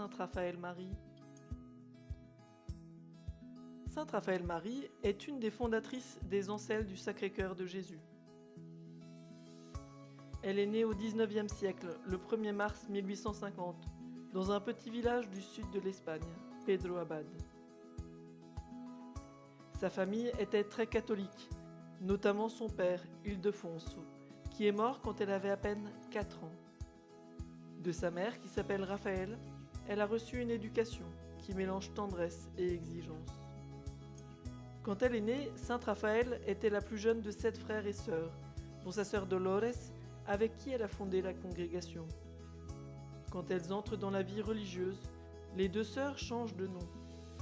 Sainte Raphaël-Marie? Sainte Raphaël-Marie est une des fondatrices des Ancelles du Sacré-Cœur de Jésus. Elle est née au XIXe siècle, le 1er mars 1850, dans un petit village du sud de l'Espagne, Pedro Abad. Sa famille était très catholique, notamment son père, Ildefonso, qui est mort quand elle avait à peine 4 ans. De sa mère, qui s'appelle Raphaël, elle a reçu une éducation qui mélange tendresse et exigence. Quand elle est née, Sainte Raphaël était la plus jeune de 7 frères et sœurs, dont sa sœur Dolores, avec qui elle a fondé la congrégation. Quand elles entrent dans la vie religieuse, les 2 sœurs changent de nom.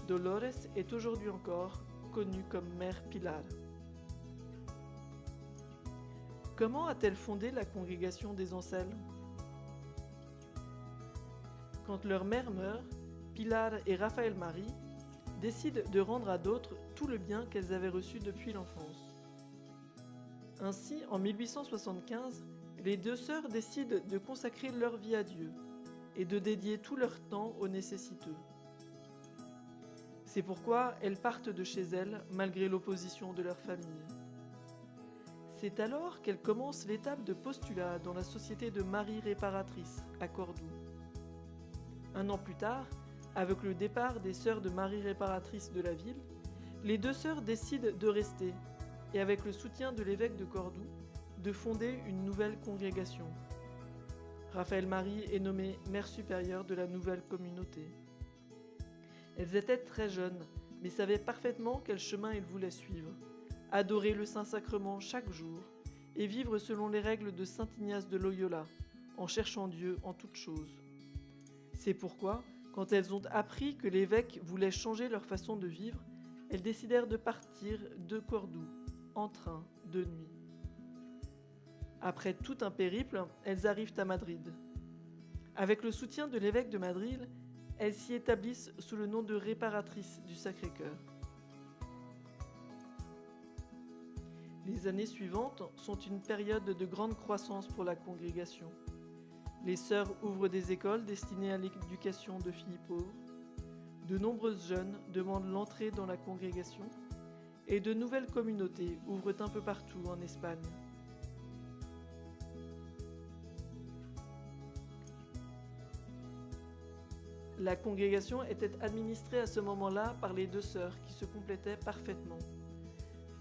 Dolores est aujourd'hui encore connue comme Mère Pilar. Comment a-t-elle fondé la congrégation des Ancelles? Quand leur mère meurt, Pilar et Raphaël-Marie décident de rendre à d'autres tout le bien qu'elles avaient reçu depuis l'enfance. Ainsi, en 1875, les 2 sœurs décident de consacrer leur vie à Dieu et de dédier tout leur temps aux nécessiteux. C'est pourquoi elles partent de chez elles malgré l'opposition de leur famille. C'est alors qu'elles commencent l'étape de postulat dans la Société de Marie Réparatrice à Cordoue. 1 an plus tard, avec le départ des sœurs de Marie Réparatrice de la ville, les 2 sœurs décident de rester et avec le soutien de l'évêque de Cordoue, de fonder une nouvelle congrégation. Raphaël-Marie est nommée mère supérieure de la nouvelle communauté. Elles étaient très jeunes, mais savaient parfaitement quel chemin elles voulaient suivre. Adorer le Saint-Sacrement chaque jour et vivre selon les règles de saint Ignace de Loyola, en cherchant Dieu en toutes choses. C'est pourquoi, quand elles ont appris que l'évêque voulait changer leur façon de vivre, elles décidèrent de partir de Cordoue, en train, de nuit. Après tout un périple, elles arrivent à Madrid. Avec le soutien de l'évêque de Madrid, elles s'y établissent sous le nom de réparatrices du Sacré-Cœur. Les années suivantes sont une période de grande croissance pour la congrégation. Les sœurs ouvrent des écoles destinées à l'éducation de filles pauvres. De nombreuses jeunes demandent l'entrée dans la congrégation et de nouvelles communautés ouvrent un peu partout en Espagne. La congrégation était administrée à ce moment-là par les 2 sœurs qui se complétaient parfaitement.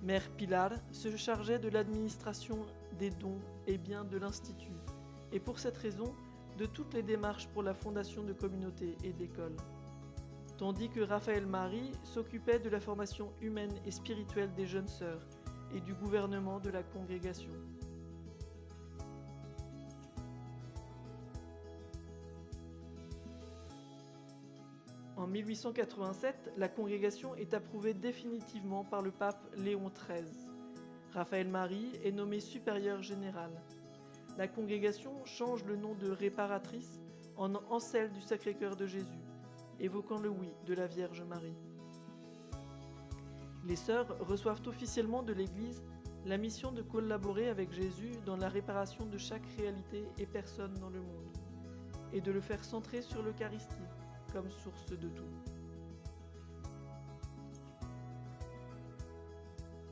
Mère Pilar se chargeait de l'administration des dons et biens de l'Institut, et pour cette raison, de toutes les démarches pour la fondation de communautés et d'écoles. Tandis que Raphaël-Marie s'occupait de la formation humaine et spirituelle des jeunes sœurs et du gouvernement de la congrégation. En 1887, la congrégation est approuvée définitivement par le pape Léon XIII. Raphaël-Marie est nommée supérieure générale. La congrégation change le nom de réparatrice en Ancelles du Sacré-Cœur de Jésus, évoquant le oui de la Vierge Marie. Les sœurs reçoivent officiellement de l'Église la mission de collaborer avec Jésus dans la réparation de chaque réalité et personne dans le monde, et de le faire centrer sur l'Eucharistie comme source de tout.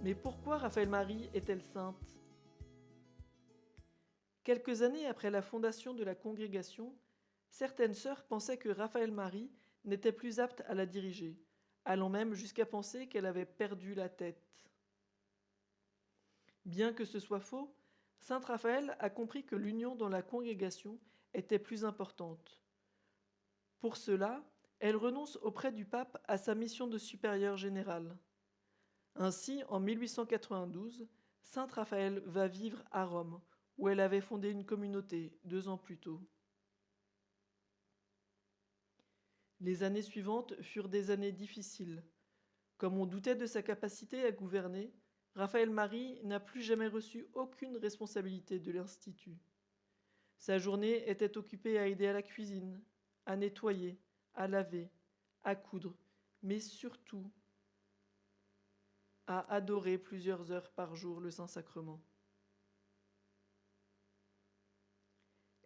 Mais pourquoi Raphaël-Marie est-elle sainte? Quelques années après la fondation de la congrégation, certaines sœurs pensaient que Raphaël-Marie n'était plus apte à la diriger, allant même jusqu'à penser qu'elle avait perdu la tête. Bien que ce soit faux, Sainte Raphaël a compris que l'union dans la congrégation était plus importante. Pour cela, elle renonce auprès du pape à sa mission de supérieure générale. Ainsi, en 1892, Sainte Raphaël va vivre à Rome, où elle avait fondé une communauté 2 ans plus tôt. Les années suivantes furent des années difficiles. Comme on doutait de sa capacité à gouverner, Raphaël-Marie n'a plus jamais reçu aucune responsabilité de l'Institut. Sa journée était occupée à aider à la cuisine, à nettoyer, à laver, à coudre, mais surtout à adorer plusieurs heures par jour le Saint-Sacrement.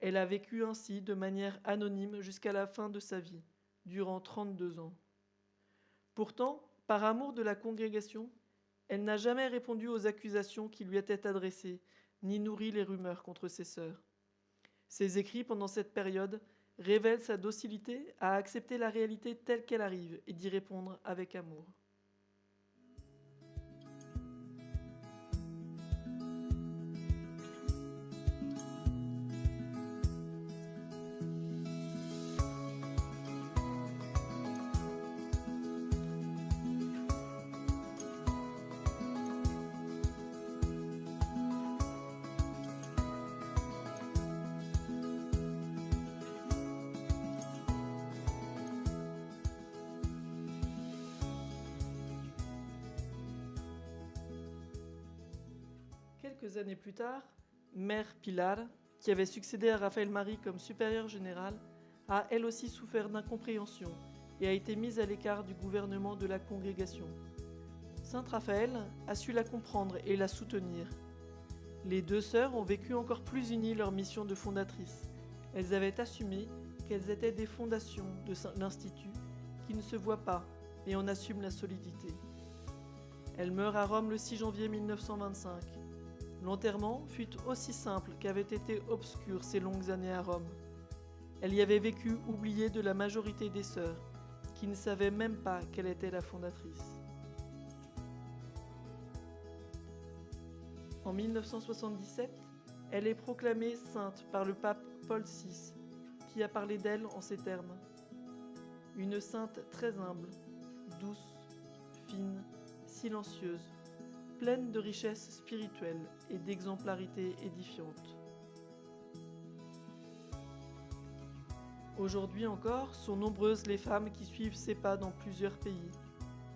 Elle a vécu ainsi de manière anonyme jusqu'à la fin de sa vie, durant 32 ans. Pourtant, par amour de la congrégation, elle n'a jamais répondu aux accusations qui lui étaient adressées, ni nourri les rumeurs contre ses sœurs. Ses écrits pendant cette période révèlent sa docilité à accepter la réalité telle qu'elle arrive et d'y répondre avec amour. Quelques années plus tard, Mère Pilar, qui avait succédé à Raphaël Marie comme supérieur général, a elle aussi souffert d'incompréhension et a été mise à l'écart du gouvernement de la congrégation. Sainte Raphaël a su la comprendre et la soutenir. Les deux sœurs ont vécu encore plus unies leur mission de fondatrices. Elles avaient assumé qu'elles étaient des fondations de l'Institut qui ne se voient pas, mais en assument la solidité. Elle meurt à Rome le 6 janvier 1925. L'enterrement fut aussi simple qu'avaient été obscures ces longues années à Rome. Elle y avait vécu oubliée de la majorité des sœurs, qui ne savaient même pas qu'elle était la fondatrice. En 1977, elle est proclamée sainte par le pape Paul VI, qui a parlé d'elle en ces termes. Une sainte très humble, douce, fine, silencieuse, pleine de richesses spirituelles et d'exemplarité édifiante. Aujourd'hui encore, sont nombreuses les femmes qui suivent ses pas dans plusieurs pays.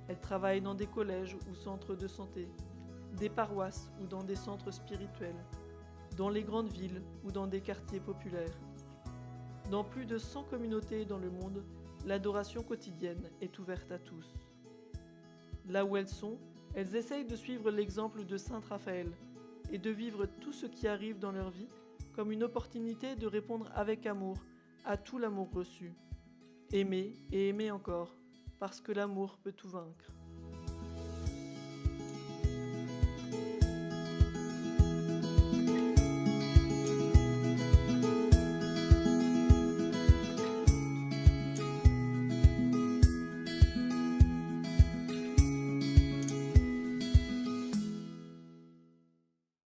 Elles travaillent dans des collèges ou centres de santé, des paroisses ou dans des centres spirituels, dans les grandes villes ou dans des quartiers populaires. Dans plus de 100 communautés dans le monde, l'adoration quotidienne est ouverte à tous. Là où elles sont, elles essayent de suivre l'exemple de Sainte Raphaël et de vivre tout ce qui arrive dans leur vie comme une opportunité de répondre avec amour à tout l'amour reçu. Aimer et aimer encore, parce que l'amour peut tout vaincre.